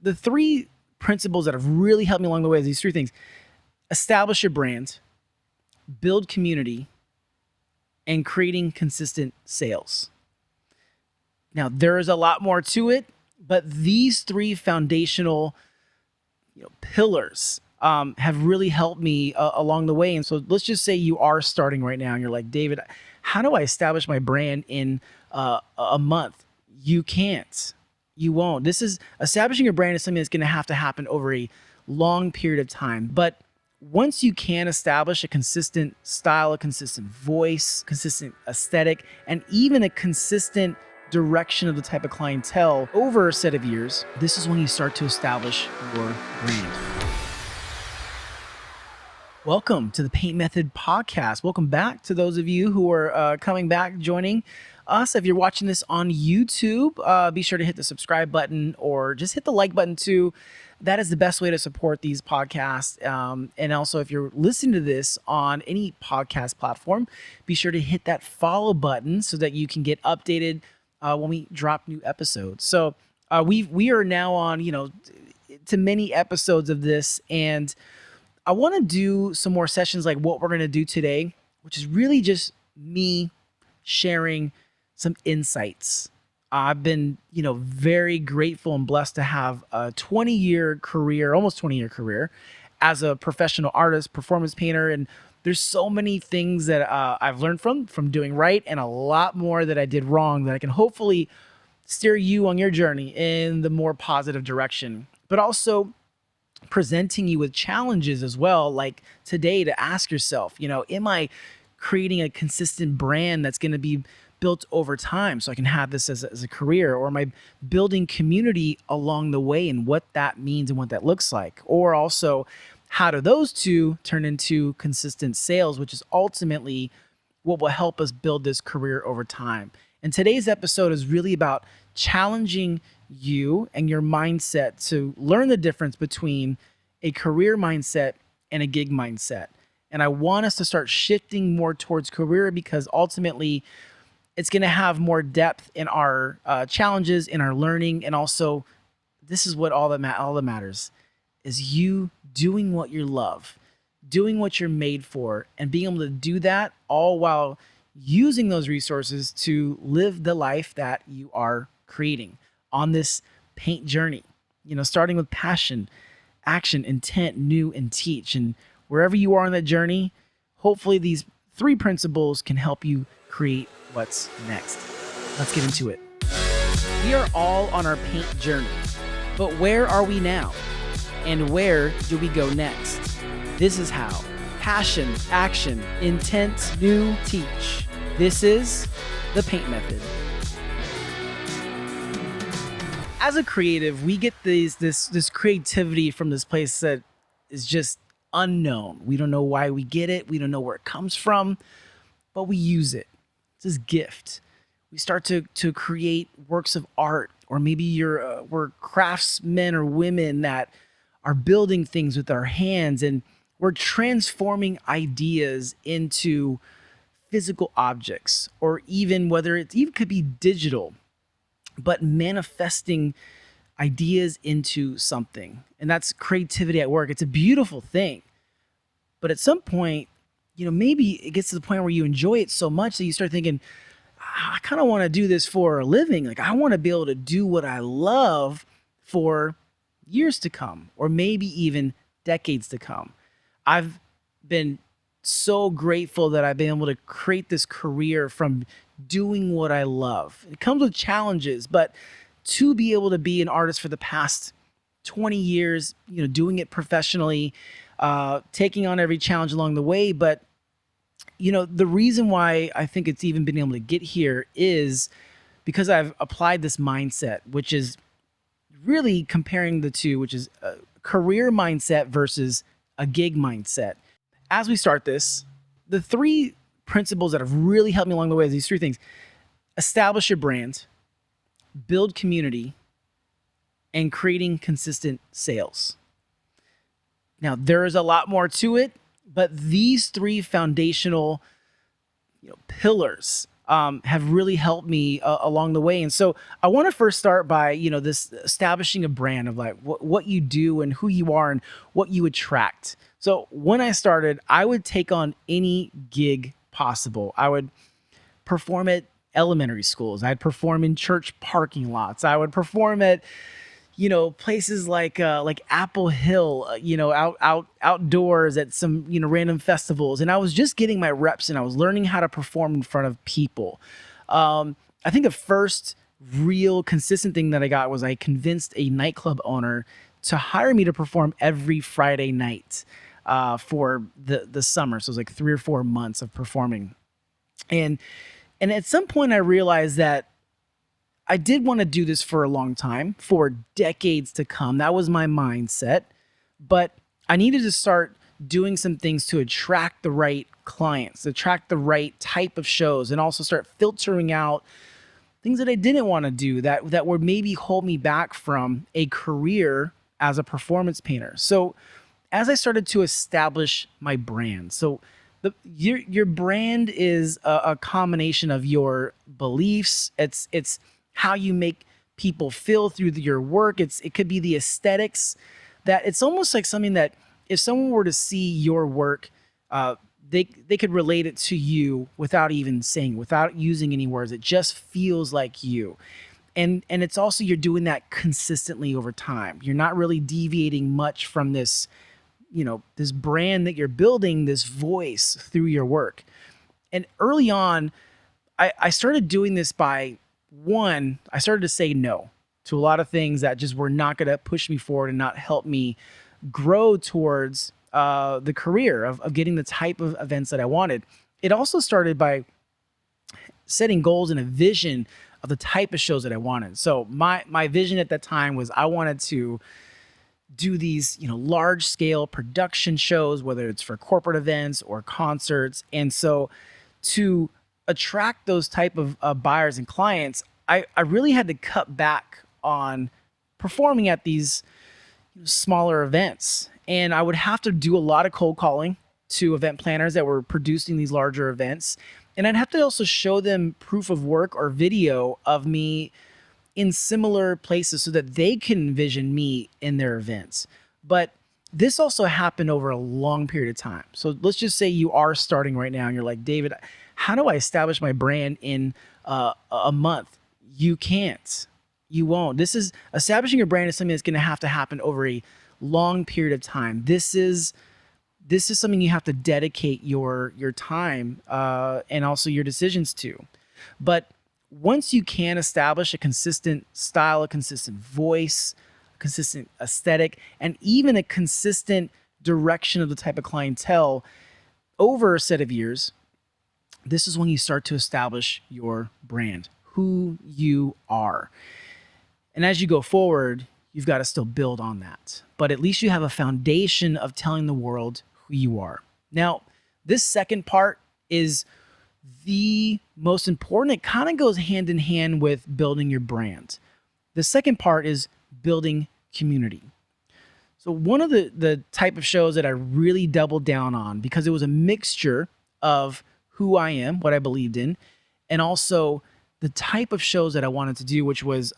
the three principles that have really helped me along the way is these three things: establish your brand, build community, and creating consistent sales. Now, there is a lot more to it, but these three foundational pillars have really helped me along the way. And so let's just say you are starting right now and you're like, David, how do I establish my brand in a month? You can't. You won't. Establishing your brand is something that's going to happen over a long period of time. But once you can establish a consistent style, a consistent voice, consistent aesthetic, and even a consistent direction of the type of clientele over a set of years, this is when you start to establish your brand. Welcome to the Paint Method Podcast. Welcome back to those of you who are coming back, joining us. If you're watching this on YouTube, be sure to hit the subscribe button or just hit the like button too. That is the best way to support these podcasts. And also, if you're listening to this on any podcast platform, be sure to hit that follow button so that you can get updated when we drop new episodes. So we are now on, to many episodes of this, and I want to do some more sessions like what we're going to do today, which is really just me sharing some insights. I've been, very grateful and blessed to have a 20-year career, almost 20-year career as a professional artist, performance painter. And there's so many things that I've learned from doing right, and a lot more that I did wrong that I can hopefully steer you on your journey in the more positive direction. But also presenting you with challenges as well, like today, to ask yourself, am I creating a consistent brand that's going to be built over time so I can have this as a career? Or am I building community along the way and what that means and what that looks like? Or also, how do those two turn into consistent sales, which is ultimately what will help us build this career over time? And today's episode is really about challenging you and your mindset to learn the difference between a career mindset and a gig mindset. And I want us to start shifting more towards career because ultimately it's going to have more depth in our challenges, in our learning. And also, this is what all that matters is you doing what you love, doing what you're made for, and being able to do that all while using those resources to live the life that you are creating on this paint journey, starting with passion, action, intent, new, and teach. And wherever you are on that journey, hopefully these three principles can help you create what's next. Let's get into it. We are all on our paint journey, but where are we now? And where do we go next? This is how. Passion, action, intent, new, teach. This is the Paint Method. As a creative, we get this creativity from this place that is just unknown. We don't know why we get it. We don't know where it comes from, but we use it. It's this gift. We start to create works of art, or maybe we're craftsmen or women that are building things with our hands, and we're transforming ideas into physical objects, or even whether it even could be digital, but manifesting ideas into something. And that's creativity at work. It's a beautiful thing. But at some point, maybe it gets to the point where you enjoy it so much that you start thinking, I kind of want to do this for a living. Like, I want to be able to do what I love for years to come, or maybe even decades to come. I've been so grateful that I've been able to create this career from doing what I love. It comes with challenges, but to be able to be an artist for the past 20 years, doing it professionally, taking on every challenge along the way. But, the reason why I think it's even been able to get here is because I've applied this mindset, which is really comparing the two, which is a career mindset versus a gig mindset. As we start this, the three principles that have really helped me along the way is these three things: establish your brand, build community, and creating consistent sales. Now, there is a lot more to it, but these three foundational pillars have really helped me along the way. And so I want to first start by, this establishing a brand of like what you do and who you are and what you attract. So when I started, I would take on any gig possible. I would perform at elementary schools. I'd perform in church parking lots. I would perform at places like Apple Hill, outdoors at some random festivals, and I was just getting my reps and I was learning how to perform in front of people. I think the first real consistent thing that I got was I convinced a nightclub owner to hire me to perform every Friday night for the summer. So it was like 3 or 4 months of performing, and at some point I realized that I did want to do this for a long time, for decades to come. That was my mindset. But I needed to start doing some things to attract the right clients, attract the right type of shows, and also start filtering out things that I didn't want to do that would maybe hold me back from a career as a performance painter. So as I started to establish my brand, so your brand is a combination of your beliefs. It's how you make people feel through your work. It could be the aesthetics, that it's almost like something that if someone were to see your work, they could relate it to you without even saying, without using any words. It just feels like you. And it's also, you're doing that consistently over time. You're not really deviating much from this, this brand that you're building, this voice through your work. And early on, I started doing this by, one, I started to say no to a lot of things that just were not going to push me forward and not help me grow towards the career of getting the type of events that I wanted. It also started by setting goals and a vision of the type of shows that I wanted. So my vision at that time was I wanted to do these, large scale production shows, whether it's for corporate events or concerts. And so to attract those type of buyers and clients, I really had to cut back on performing at these smaller events. And I would have to do a lot of cold calling to event planners that were producing these larger events. And I'd have to also show them proof of work or video of me in similar places so that they can envision me in their events. But this also happened over a long period of time. So let's just say you are starting right now and you're like, David, how do I establish my brand in a month? You can't. You won't. This is establishing your brand is something that's going to happen over a long period of time. This is something you have to dedicate your time and also your decisions to. But once you can establish a consistent style, a consistent voice, a consistent aesthetic, and even a consistent direction of the type of clientele over a set of years, this is when you start to establish your brand, who you are. And as you go forward, you've got to still build on that. But at least you have a foundation of telling the world who you are. Now, this second part is the most important. It kind of goes hand in hand with building your brand. The second part is building community. So one of the type of shows that I really doubled down on, because it was a mixture of who I am, what I believed in, and also the type of shows that I wanted to do, which was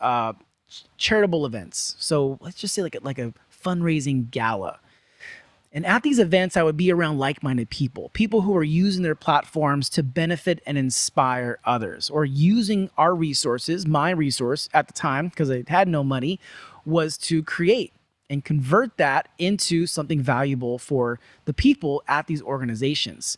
charitable events. So let's just say like a fundraising gala. And at these events, I would be around like-minded people who are using their platforms to benefit and inspire others, or using our resources. My resource at the time, because I had no money, was to create and convert that into something valuable for the people at these organizations.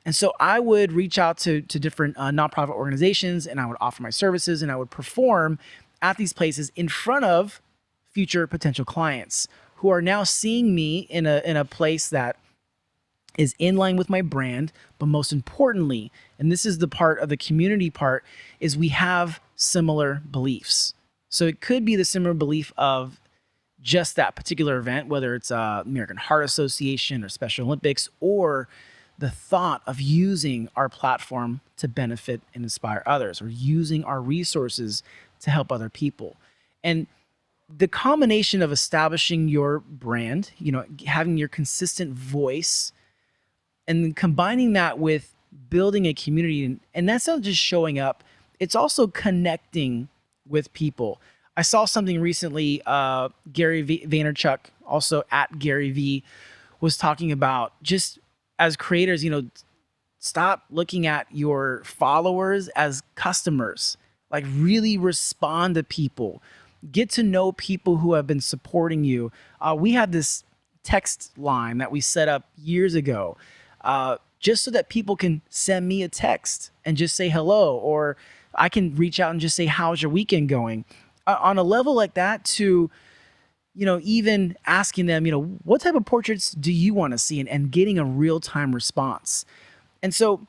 And so I would reach out to different nonprofit organizations, and I would offer my services, and I would perform at these places in front of future potential clients who are now seeing me in a place that is in line with my brand. But most importantly, and this is the part of the community part, is we have similar beliefs. So it could be the similar belief of just that particular event, whether it's American Heart Association or Special Olympics, or the thought of using our platform to benefit and inspire others, or using our resources to help other people. And the combination of establishing your brand, having your consistent voice, and then combining that with building a community. And that's not just showing up, it's also connecting with people. I saw something recently, Vaynerchuk, also at Gary V, was talking about just as creators, stop looking at your followers as customers. Like, really respond to people. Get to know people who have been supporting you. We had this text line that we set up years ago, just so that people can send me a text and just say hello, or I can reach out and just say, how's your weekend going? On a level like that, to even asking them, what type of portraits do you want to see, and getting a real-time response. And so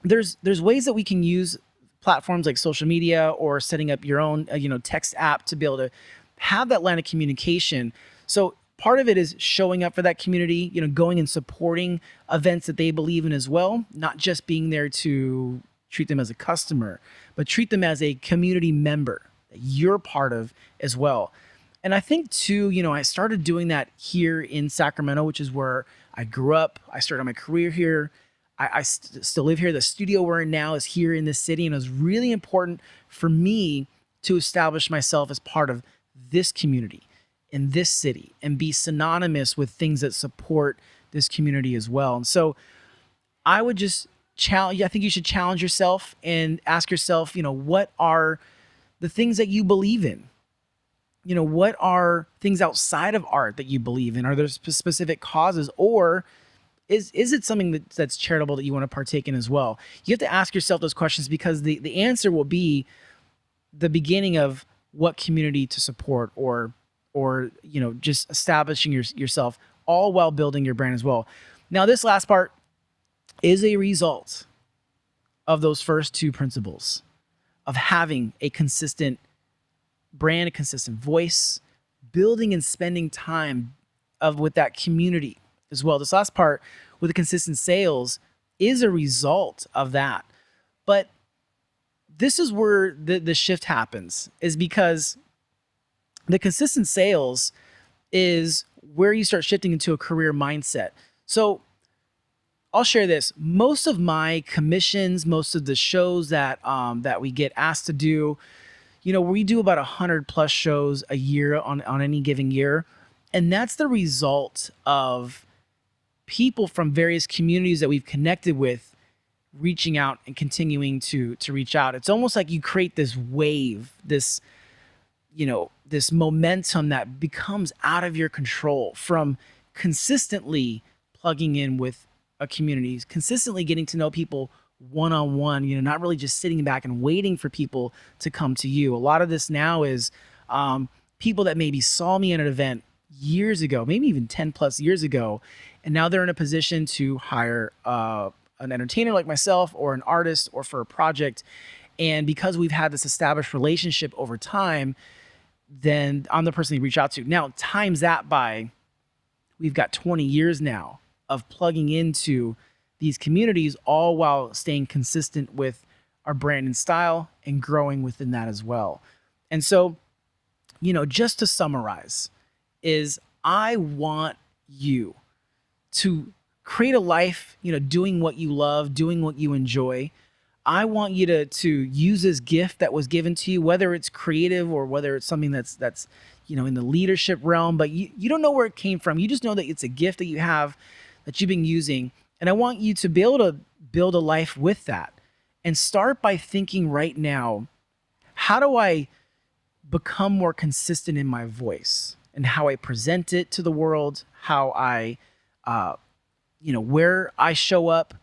there's ways that we can use platforms like social media or setting up your own, text app to be able to have that line of communication. So part of it is showing up for that community, going and supporting events that they believe in as well, not just being there to treat them as a customer, but treat them as a community member that you're part of as well. And I think too, I started doing that here in Sacramento, which is where I grew up. I started my career here. I still live here. The studio we're in now is here in this city. And it was really important for me to establish myself as part of this community in this city and be synonymous with things that support this community as well. And so I would just challenge, I think you should challenge yourself and ask yourself, what are the things that you believe in? What are things outside of art that you believe in? Are there specific causes, or is it something that's charitable that you want to partake in as well? You have to ask yourself those questions, because the answer will be the beginning of what community to support, or just establishing yourself, all while building your brand as well. Now, this last part is a result of those first two principles of having a consistent brand, a consistent voice, building and spending time with that community as well. This last part with the consistent sales is a result of that. But this is where the shift happens, is because the consistent sales is where you start shifting into a career mindset. So I'll share this. Most of my commissions, most of the shows that we get asked to do, we do about 100 plus shows a year on any given year. And that's the result of people from various communities that we've connected with reaching out and continuing to reach out. It's almost like you create this wave, this momentum that becomes out of your control from consistently plugging in with a community, consistently getting to know people one-on-one, not really just sitting back and waiting for people to come to you. A lot of this now is people that maybe saw me at an event years ago, maybe even 10 plus years ago, and now they're in a position to hire an entertainer like myself, or an artist, or for a project. And because we've had this established relationship over time, then I'm the person they reach out to. Now, times that by, we've got 20 years now of plugging into these communities, all while staying consistent with our brand and style and growing within that as well. And so, just to summarize, is I want you to create a life, doing what you love, doing what you enjoy. I want you to use this gift that was given to you, whether it's creative or whether it's something that's in the leadership realm, but you don't know where it came from. You just know that it's a gift that you have, that you've been using. And I want you to be able to build a life with that, and start by thinking right now, how do I become more consistent in my voice and how I present it to the world, how I, where I show up.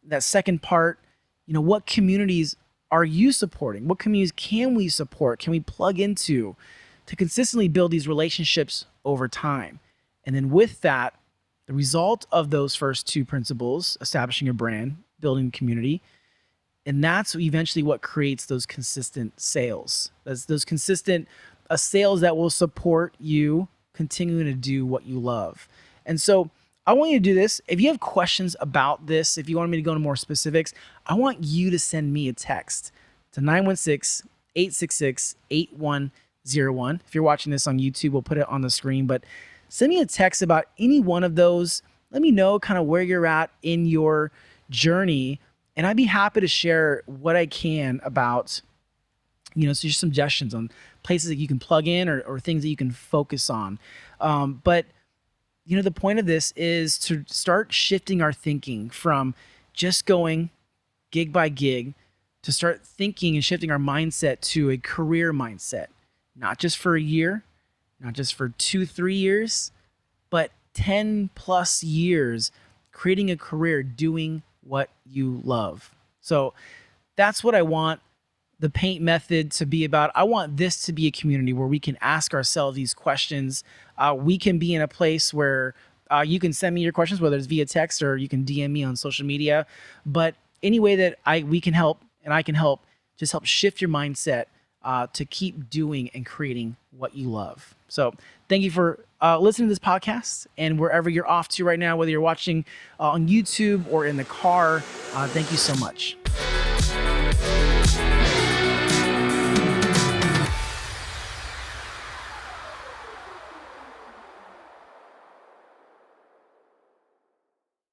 That second part, what communities are you supporting? What communities can we support? Can we plug into to consistently build these relationships over time? And then with that, the result of those first two principles, establishing a brand, building community, and that's eventually what creates those consistent sales. That's those consistent sales that will support you continuing to do what you love. And so I want you to do this. If you have questions about this, if you want me to go into more specifics, I want you to send me a text to 916-866-8101. If you're watching this on YouTube, we'll put it on the screen, but send me a text about any one of those. Let me know kind of where you're at in your journey And I'd be happy to share what I can about, so just suggestions on places that you can plug in, or things that you can focus on. But the point of this is to start shifting our thinking from just going gig by gig to start thinking and shifting our mindset to a career mindset, not just for a year, not just for 2, 3 years, but 10 plus years, creating a career doing what you love. So that's what I want the paint method to be about. I want this to be a community where we can ask ourselves these questions. We can be in a place where you can send me your questions, whether it's via text or you can DM me on social media. But any way that we can help and I can help, just help shift your mindset to keep doing and creating what you love. So thank you for listening to this podcast, and wherever you're off to right now, whether you're watching on YouTube or in the car, thank you so much.